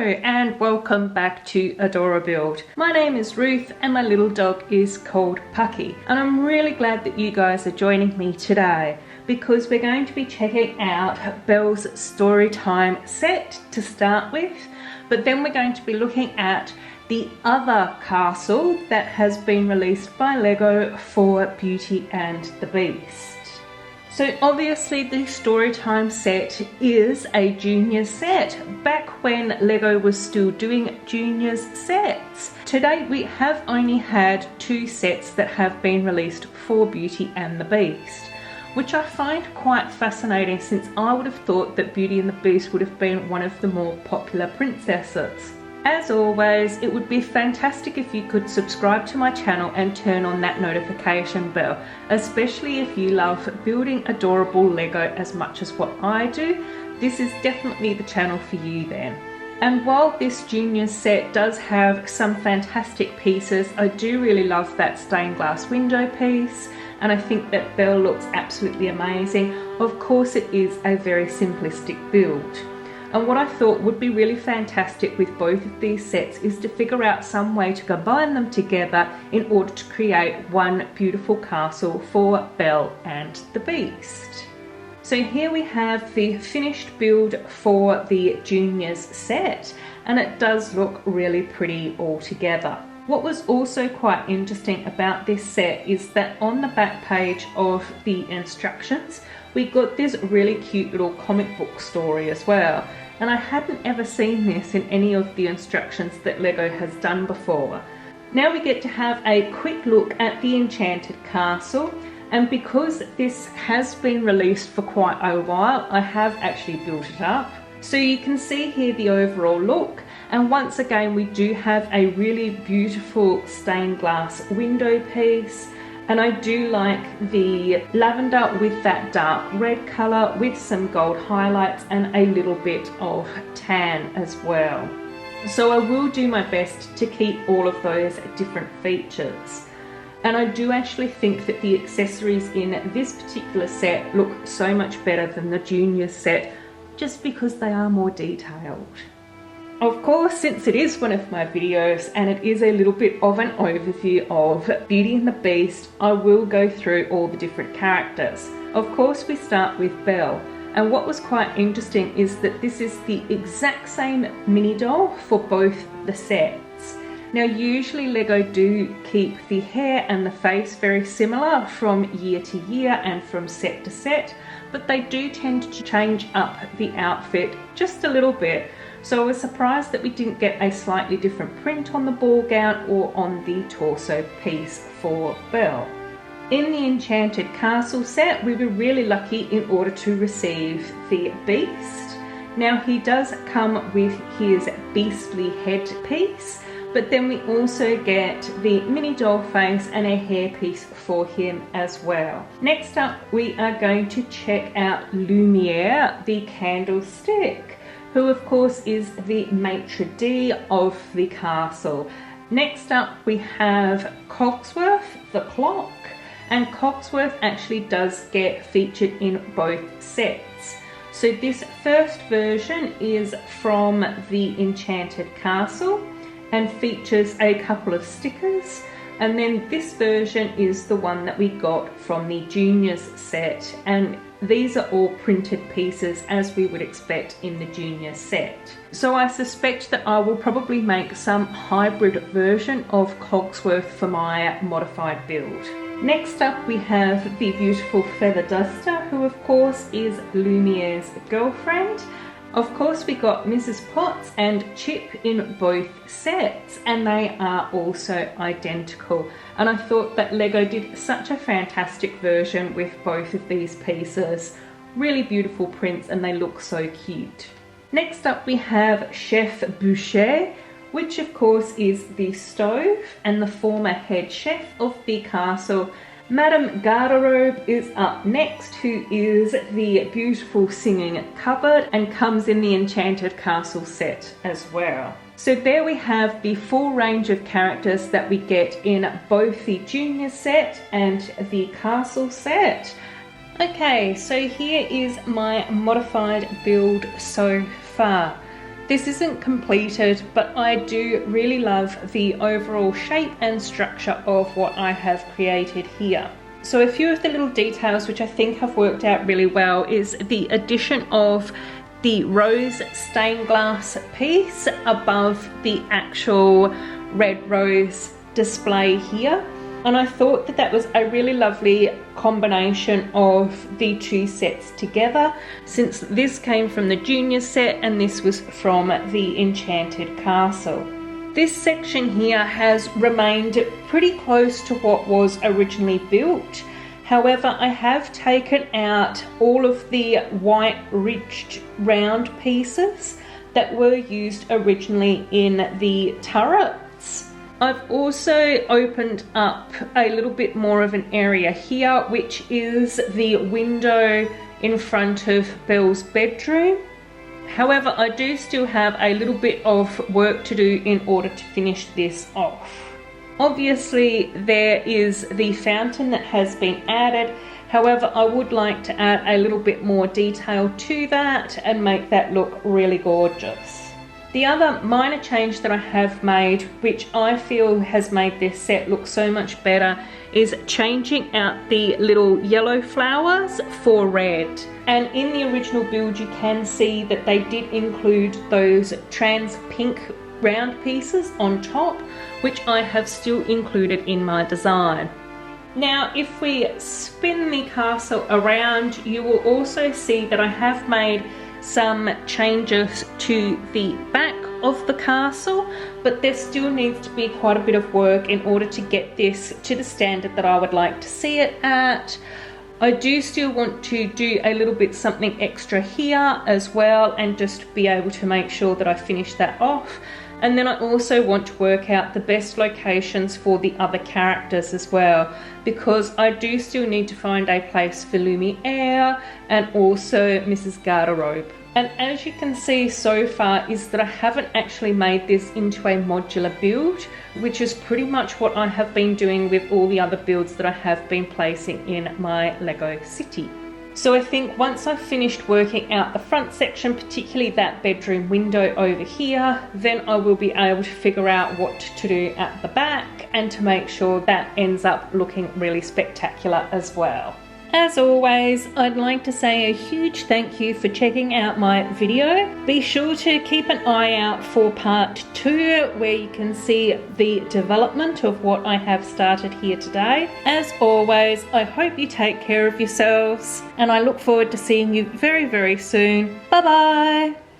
and welcome back to Adorabuild. My name is Ruth and my little dog is called Pucky, and I'm really glad that you guys are joining me today because we're going to be checking out Belle's Storytime set to start with, but then we're going to be looking at the other castle that has been released by Lego for Beauty and the Beast. So obviously the Storytime set is a junior set, back when Lego was still doing juniors sets. To date we have only had 2 sets that have been released for Beauty and the Beast, which I find quite fascinating since I would have thought that Beauty and the Beast would have been one of the more popular princesses. As always, it would be fantastic if you could subscribe to my channel and turn on that notification bell, especially if you love building adorable Lego as much as what I do. This is definitely the channel for you then. And while this junior set does have some fantastic pieces, I do really love that stained glass window piece, and I think that Belle looks absolutely amazing. Of course it is a very simplistic build. And what I thought would be really fantastic with both of these sets is to figure out some way to combine them together in order to create one beautiful castle for Belle and the Beast. So here we have the finished build for the juniors set, and it does look really pretty all together. What was also quite interesting about this set is that on the back page of the instructions we got this really cute little comic book story as well, and I hadn't ever seen this in any of the instructions that Lego has done before. Now we get to have a quick look at the Enchanted Castle, and because this has been released for quite a while I have actually built it up. So you can see here the overall look, and once again we do have a really beautiful stained glass window piece, and I do like the lavender with that dark red colour with some gold highlights and a little bit of tan as well. So I will do my best to keep all of those different features. And I do actually think that the accessories in this particular set look so much better than the junior set, just because they are more detailed. Of course, since it is one of my videos and it is a little bit of an overview of Beauty and the Beast, I will go through all the different characters. Of course, we start with Belle, and what was quite interesting is that this is the exact same mini doll for both the sets. Now usually Lego do keep the hair and the face very similar from year to year and from set to set, but they do tend to change up the outfit just a little bit. So I was surprised that we didn't get a slightly different print on the ball gown or on the torso piece for Belle. In the Enchanted Castle set we were really lucky in order to receive the Beast. Now he does come with his beastly headpiece, but then we also get the mini doll face and a hairpiece for him as well. Next up we are going to check out Lumiere, the candlestick, who of course is the Maitre D of the castle. Next up we have Cogsworth, the clock, and Cogsworth actually does get featured in both sets. So this first version is from the Enchanted Castle and features a couple of stickers, and then this version is the one that we got from the juniors set, and these are all printed pieces as we would expect in the junior set. So I suspect that I will probably make some hybrid version of Cogsworth for my modified build. Next up we have the beautiful Feather Duster, who of course is Lumiere's girlfriend. Of course we got Mrs. Potts and Chip in both sets, and they are also identical, and I thought that Lego did such a fantastic version with both of these pieces. Really beautiful prints and they look so cute. Next up we have Chef Boucher, which of course is the stove and the former head chef of the castle. Madame Garderobe is up next, who is the beautiful singing cupboard and comes in the Enchanted Castle set as well. So there we have the full range of characters that we get in both the junior set and the castle set. Okay, so here is my modified build so far. This isn't completed, but I do really love the overall shape and structure of what I have created here. So a few of the little details which I think have worked out really well is the addition of the rose stained glass piece above the actual red rose display here. And I thought that that was a really lovely combination of the two sets together, since this came from the junior set and this was from the Enchanted Castle. This section here has remained pretty close to what was originally built. However, I have taken out all of the white ridged round pieces that were used originally in the turrets. I've also opened up a little bit more of an area here, which is the window in front of Belle's bedroom. However, I do still have a little bit of work to do in order to finish this off. Obviously, there is the fountain that has been added. However, I would like to add a little bit more detail to that and make that look really gorgeous. The other minor change that I have made, which I feel has made this set look so much better, is changing out the little yellow flowers for red. And in the original build you can see that they did include those trans pink round pieces on top, which I have still included in my design. Now if we spin the castle around, you will also see that I have made some changes to the back of the castle, but there still needs to be quite a bit of work in order to get this to the standard that I would like to see it at. I do still want to do a little bit something extra here as well, and just be able to make sure that I finish that off. And then I also want to work out the best locations for the other characters as well, because I do still need to find a place for Lumiere and also Mrs. Garderobe. And as you can see so far is that I haven't actually made this into a modular build, which is pretty much what I have been doing with all the other builds that I have been placing in my Lego city. So I think once I've finished working out the front section, particularly that bedroom window over here, then I will be able to figure out what to do at the back and to make sure that ends up looking really spectacular as well. As always, I'd like to say a huge thank you for checking out my video. Be sure to keep an eye out for part 2, where you can see the development of what I have started here today. As always, I hope you take care of yourselves, and I look forward to seeing you very, very soon. Bye bye!